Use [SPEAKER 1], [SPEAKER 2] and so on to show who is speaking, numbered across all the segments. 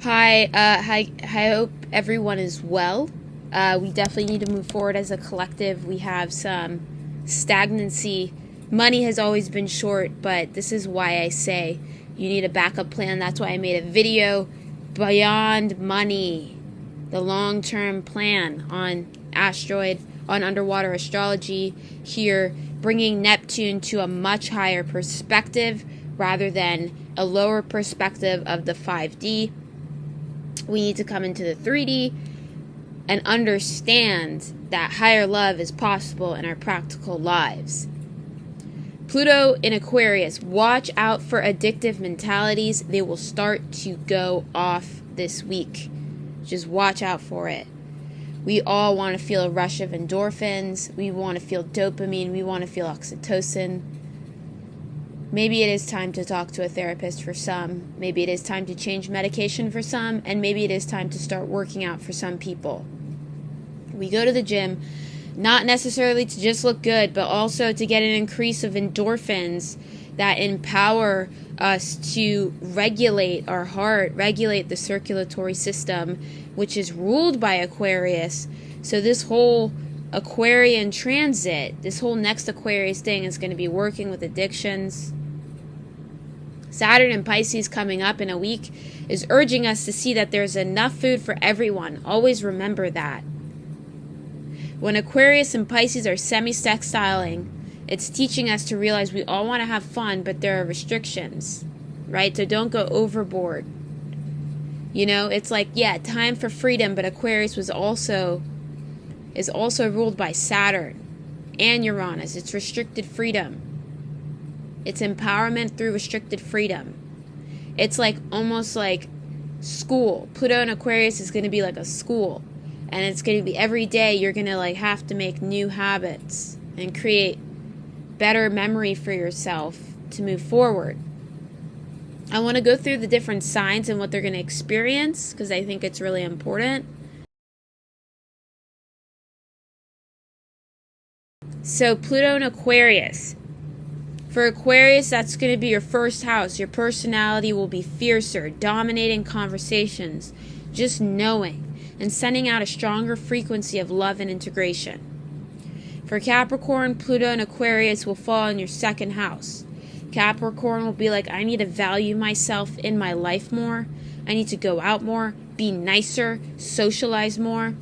[SPEAKER 1] I hope everyone is well. We definitely need to move forward as a collective. We have some stagnancy. Money has always been short, but this is why I say you need a backup plan. That's why I made a video beyond money, the long-term plan on underwater astrology here, bringing Neptune to a much higher perspective rather than a lower perspective of the 5D. We need to come into the 3D and understand that higher love is possible in our practical lives. Pluto in Aquarius, watch out for addictive mentalities. They will start to go off this week. Just watch out for it. We all want to feel a rush of endorphins. We want to feel dopamine. We want to feel oxytocin. Maybe it is time to talk to a therapist for some. Maybe it is time to change medication for some. And maybe it is time to start working out for some people. We go to the gym, not necessarily to just look good, but also to get an increase of endorphins that empower us to regulate our heart, regulate the circulatory system, which is ruled by Aquarius. So this whole Aquarian transit, this whole next Aquarius thing is going to be working with addictions. Saturn in Pisces coming up in a week is urging us to see that there's enough food for everyone. Always remember that. When Aquarius and Pisces are semi-sextiling, it's teaching us to realize we all want to have fun, but there are restrictions, right? So don't go overboard. You know, it's like, yeah, time for freedom, but Aquarius is also ruled by Saturn and Uranus. It's restricted freedom. It's empowerment through restricted freedom. It's like almost like school. Pluto in Aquarius is going to be like a school. And it's going to be every day you're going to like have to make new habits and create better memory for yourself to move forward. I want to go through the different signs and what they're going to experience because I think it's really important. So Pluto in Aquarius. For Aquarius, that's going to be your first house. Your personality will be fiercer, dominating conversations, just knowing, and sending out a stronger frequency of love and integration. For Capricorn, Pluto in Aquarius will fall in your second house. Capricorn will be like, I need to value myself in my life more. I need to go out more, be nicer, socialize more.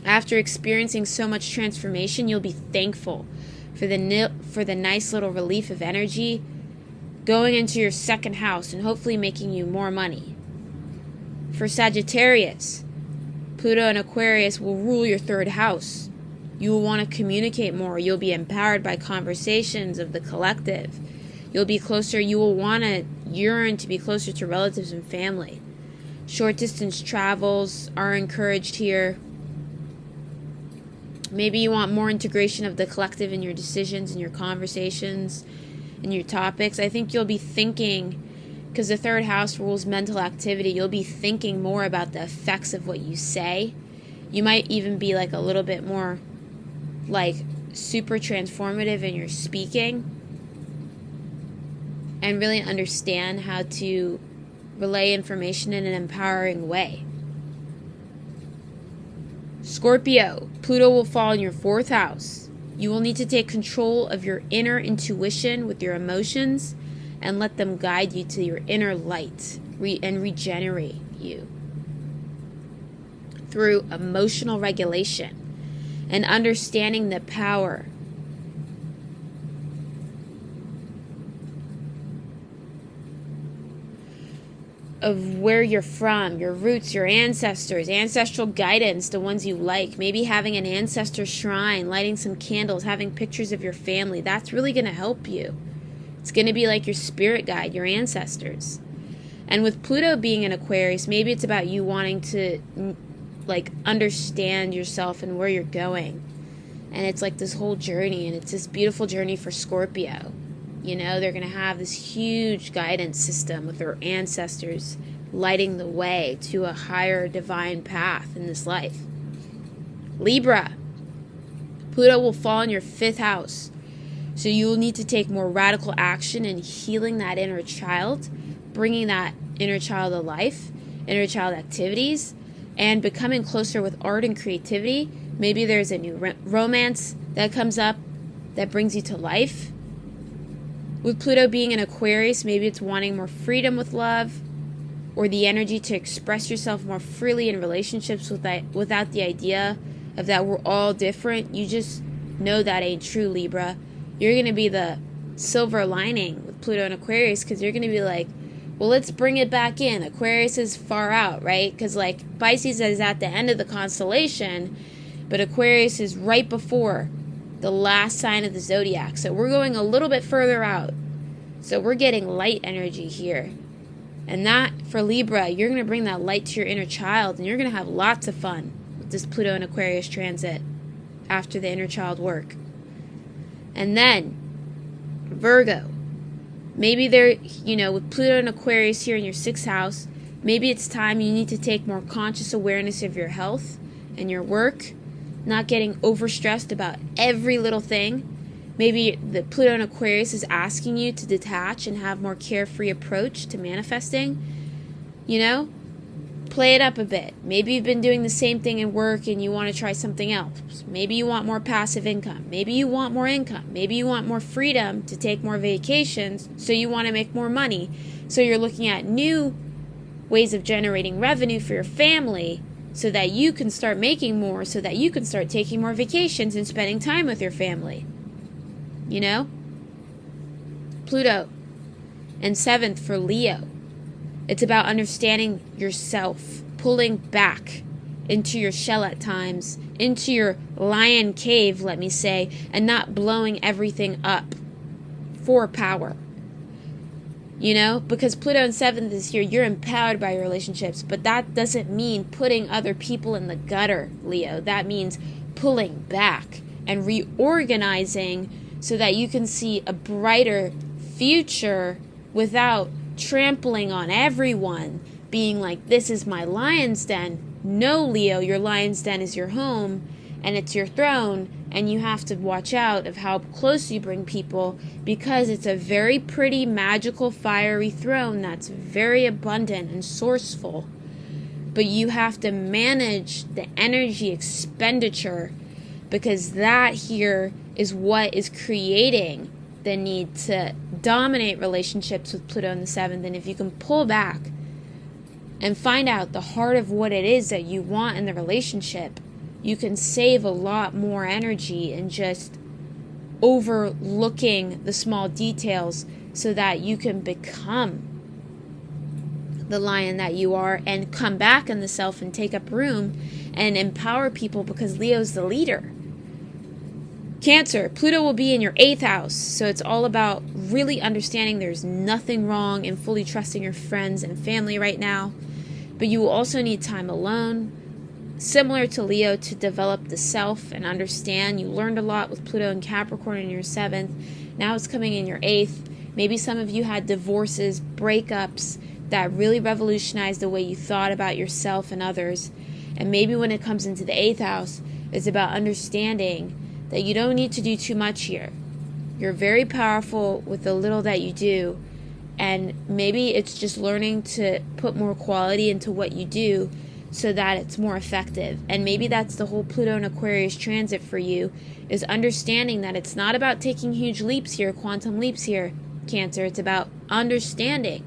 [SPEAKER 1] After experiencing so much transformation, you'll be thankful for the nice little relief of energy going into your second house and hopefully making you more money. For Sagittarius, Pluto in Aquarius will rule your third house. You will want to communicate more. You'll be empowered by conversations of the collective. You'll be closer. You will want to yearn to be closer to relatives and family. Short distance travels are encouraged here. Maybe you want more integration of the collective in your decisions, in your conversations, in your topics. I think you'll be thinking, because the third house rules mental activity, you'll be thinking more about the effects of what you say. You might even be like a little bit more like super transformative in your speaking and really understand how to relay information in an empowering way. Scorpio, Pluto will fall in your fourth house. You will need to take control of your inner intuition with your emotions and let them guide you to your inner light and regenerate you through emotional regulation and understanding the power of where you're from, your roots, your ancestors, ancestral guidance, the ones you like. Maybe having an ancestor shrine, lighting some candles, having pictures of your family. That's really going to help you. It's going to be like your spirit guide, your ancestors. And with Pluto being in Aquarius, maybe it's about you wanting to like understand yourself and where you're going. And it's like this whole journey, and it's this beautiful journey for Scorpio. You know, they're going to have this huge guidance system with their ancestors lighting the way to a higher divine path in this life. Libra, Pluto will fall in your fifth house. So you will need to take more radical action in healing that inner child, bringing that inner child of life, inner child activities, and becoming closer with art and creativity. Maybe there's a new romance that comes up that brings you to life. With Pluto being in Aquarius, maybe it's wanting more freedom with love, or the energy to express yourself more freely in relationships without the idea of that we're all different. You just know that ain't true, Libra. You're going to be the silver lining with Pluto and Aquarius, because you're going to be like, well, let's bring it back in. Aquarius is far out, right? Because like Pisces is at the end of the constellation, but Aquarius is right before the last sign of the zodiac. So we're going a little bit further out. So we're getting light energy here. And that, for Libra, you're going to bring that light to your inner child, and you're going to have lots of fun with this Pluto and Aquarius transit after the inner child work. And then, Virgo. Maybe with Pluto and Aquarius here in your 6th house, maybe it's time you need to take more conscious awareness of your health and your work, not getting overstressed about every little thing. Maybe the Pluto and Aquarius is asking you to detach and have more carefree approach to manifesting. Play it up a bit. Maybe you've been doing the same thing in work and you want to try something else. Maybe you want more passive income. Maybe you want more income. Maybe you want more freedom to take more vacations, so you want to make more money. So you're looking at new ways of generating revenue for your family so that you can start making more, so that you can start taking more vacations and spending time with your family. Pluto and 7th for Leo. It's about understanding yourself, pulling back into your shell at times, into your lion cave, let me say, and not blowing everything up for power. Because Pluto in 7th is here, you're empowered by your relationships, but that doesn't mean putting other people in the gutter, Leo. That means pulling back and reorganizing so that you can see a brighter future without trampling on everyone, being like, this is my lion's den. No, Leo, your lion's den is your home and it's your throne, and you have to watch out of how close you bring people, because it's a very pretty, magical, fiery throne that's very abundant and sourceful. But you have to manage the energy expenditure, because that here is what is creating the need to dominate relationships with Pluto in the 7th. And if you can pull back and find out the heart of what it is that you want in the relationship, you can save a lot more energy in just overlooking the small details, so that you can become the lion that you are and come back in the self and take up room and empower people, because Leo's the leader. Cancer, Pluto will be in your 8th house, so it's all about really understanding there's nothing wrong and fully trusting your friends and family right now. But you will also need time alone, similar to Leo, to develop the self and understand. You learned a lot with Pluto and Capricorn in your 7th. Now it's coming in your 8th. Maybe some of you had divorces, breakups that really revolutionized the way you thought about yourself and others. And maybe when it comes into the 8th house, it's about understanding that you don't need to do too much here. You're very powerful with the little that you do, and maybe it's just learning to put more quality into what you do so that it's more effective. And maybe that's the whole Pluto and Aquarius transit for you, is understanding that it's not about taking huge leaps here, quantum leaps here, Cancer. It's about understanding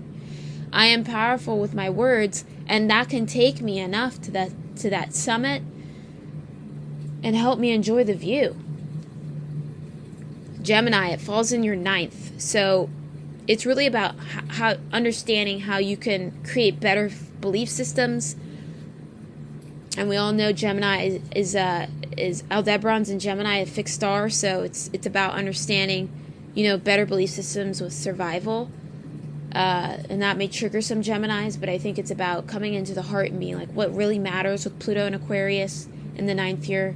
[SPEAKER 1] I am powerful with my words, and that can take me enough to that summit and help me enjoy the view. Gemini, it falls in your 9th. So it's really about how understanding how you can create better belief systems. And we all know Gemini is Aldebaran's in Gemini, a fixed star. So it's about understanding, better belief systems with survival. And that may trigger some Geminis, but I think it's about coming into the heart and being like, what really matters with Pluto and Aquarius in the 9th year.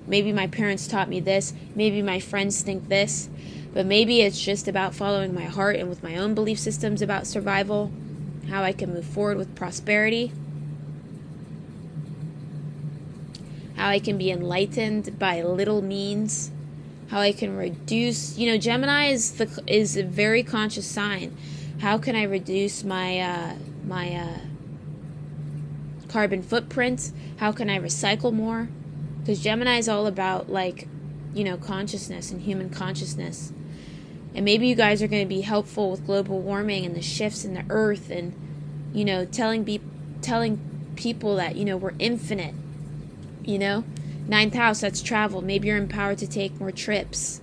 [SPEAKER 1] Maybe my parents taught me this, maybe my friends think this, but maybe it's just about following my heart and with my own belief systems about survival, how I can move forward with prosperity, how I can be enlightened by little means, how I can reduce, Gemini is a very conscious sign, How can I reduce my carbon footprint? How can I recycle more? Because Gemini is all about, like, consciousness and human consciousness. And maybe you guys are going to be helpful with global warming and the shifts in the earth, and telling people that we're infinite. Ninth house, that's travel. Maybe you're empowered to take more trips.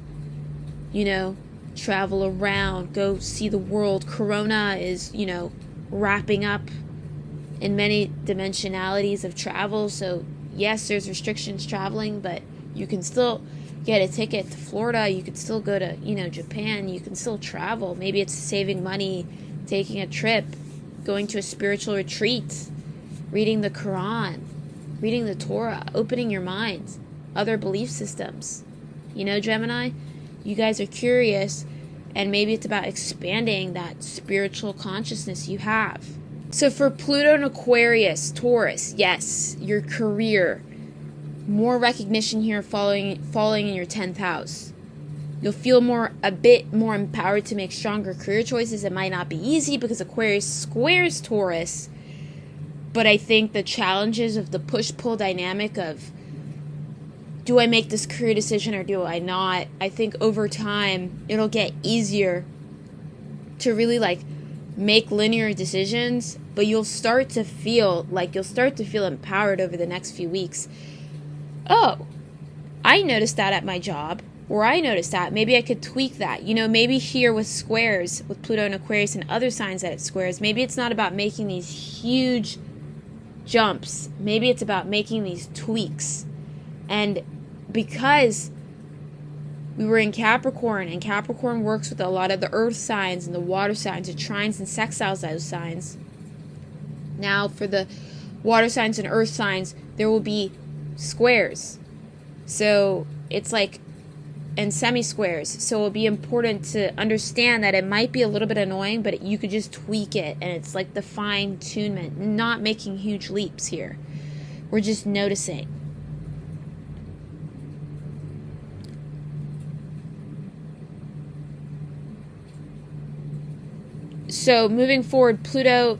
[SPEAKER 1] Travel around, go see the world. Corona is wrapping up in many dimensionalities of travel. So yes, there's restrictions traveling, but you can still get a ticket to Florida. You could still go to Japan. You can still travel. Maybe it's saving money, taking a trip, going to a spiritual retreat, reading the Quran, reading the Torah, opening your mind, other belief systems. Gemini, you guys are curious, and maybe it's about expanding that spiritual consciousness you have. So for Pluto and Aquarius, Taurus, yes, your career, more recognition here falling in your 10th house. You'll feel a bit more empowered to make stronger career choices. It might not be easy because Aquarius squares Taurus, but I think the challenges of the push-pull dynamic of, do I make this career decision or do I not? I think over time it'll get easier to really make linear decisions, but you'll start to feel empowered over the next few weeks. Oh, I noticed that at my job, or I noticed that. Maybe I could tweak that. Maybe here with squares, with Pluto and Aquarius and other signs that it squares, maybe it's not about making these huge jumps. Maybe it's about making these tweaks. And because we were in Capricorn, and Capricorn works with a lot of the earth signs and the water signs, it trines and sextiles those signs. Now for the water signs and earth signs, there will be squares. So it's and semi-squares. So it'll be important to understand that it might be a little bit annoying, but you could just tweak it, and it's like the fine-tunement, not making huge leaps here. We're just noticing. So moving forward, Pluto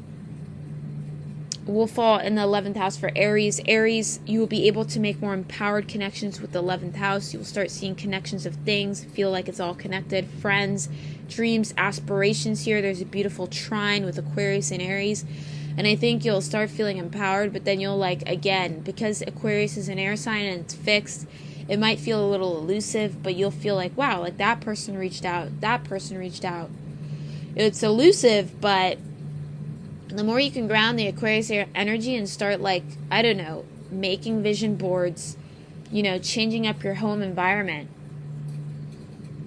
[SPEAKER 1] will fall in the 11th house for Aries. Aries, you will be able to make more empowered connections with the 11th house. You will start seeing connections of things, feel like it's all connected. Friends, dreams, aspirations here. There's a beautiful trine with Aquarius and Aries. And I think you'll start feeling empowered, but then you'll again, because Aquarius is an air sign and it's fixed, it might feel a little elusive, but you'll feel like, wow, that person reached out. That person reached out. It's elusive, but the more you can ground the Aquarius energy and start making vision boards, changing up your home environment,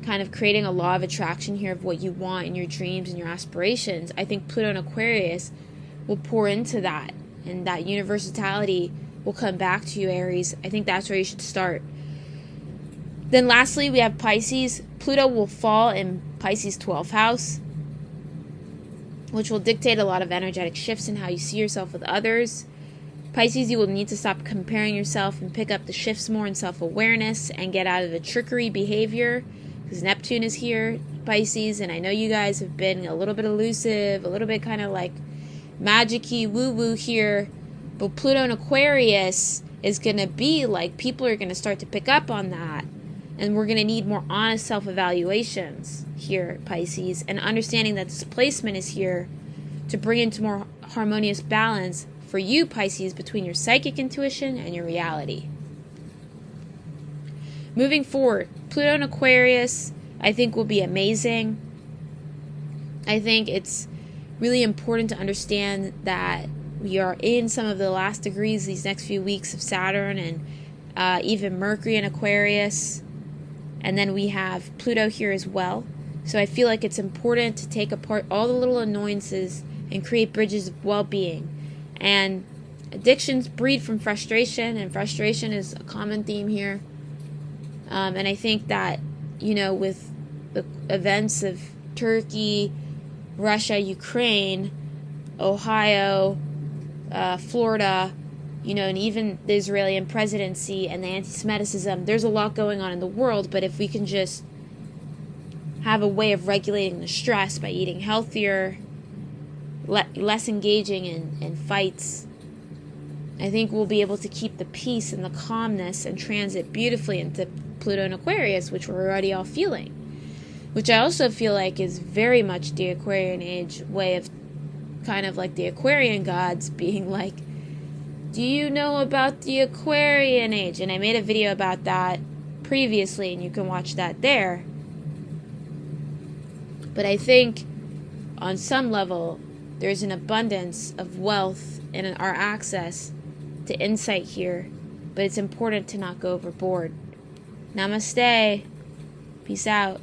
[SPEAKER 1] kind of creating a law of attraction here of what you want in your dreams and your aspirations, I think Pluto and Aquarius will pour into that, and that universality will come back to you, Aries. I think that's where you should start. Then lastly, we have Pisces. Pluto will fall in Pisces' 12th house, which will dictate a lot of energetic shifts in how you see yourself with others. Pisces, you will need to stop comparing yourself and pick up the shifts more in self-awareness and get out of the trickery behavior, because Neptune is here, Pisces, and I know you guys have been a little bit elusive, a little bit kind of magic-y, woo-woo here, but Pluto and Aquarius is going to be people are going to start to pick up on that, and we're going to need more honest self-evaluations here, Pisces, and understanding that displacement is here to bring into more harmonious balance for you, Pisces, between your psychic intuition and your reality. Moving forward, Pluto and Aquarius, I think, will be amazing. I think it's really important to understand that we are in some of the last degrees these next few weeks of Saturn and even Mercury in Aquarius. And then we have Pluto here as well. So I feel like it's important to take apart all the little annoyances and create bridges of well-being. And addictions breed from frustration, and frustration is a common theme here. And I think that, with the events of Turkey, Russia, Ukraine, Ohio, Florida, and even the Israeli presidency and the anti-Semitism, there's a lot going on in the world, but if we can just have a way of regulating the stress by eating healthier, less engaging in fights, I think we'll be able to keep the peace and the calmness and transit beautifully into Pluto and Aquarius, which we're already all feeling. Which I also feel like is very much the Aquarian age way of kind of like the Aquarian gods being like, do you know about the Aquarian age? And I made a video about that previously, and you can watch that there. But I think on some level, there's an abundance of wealth and our access to insight here, but it's important to not go overboard. Namaste. Peace out.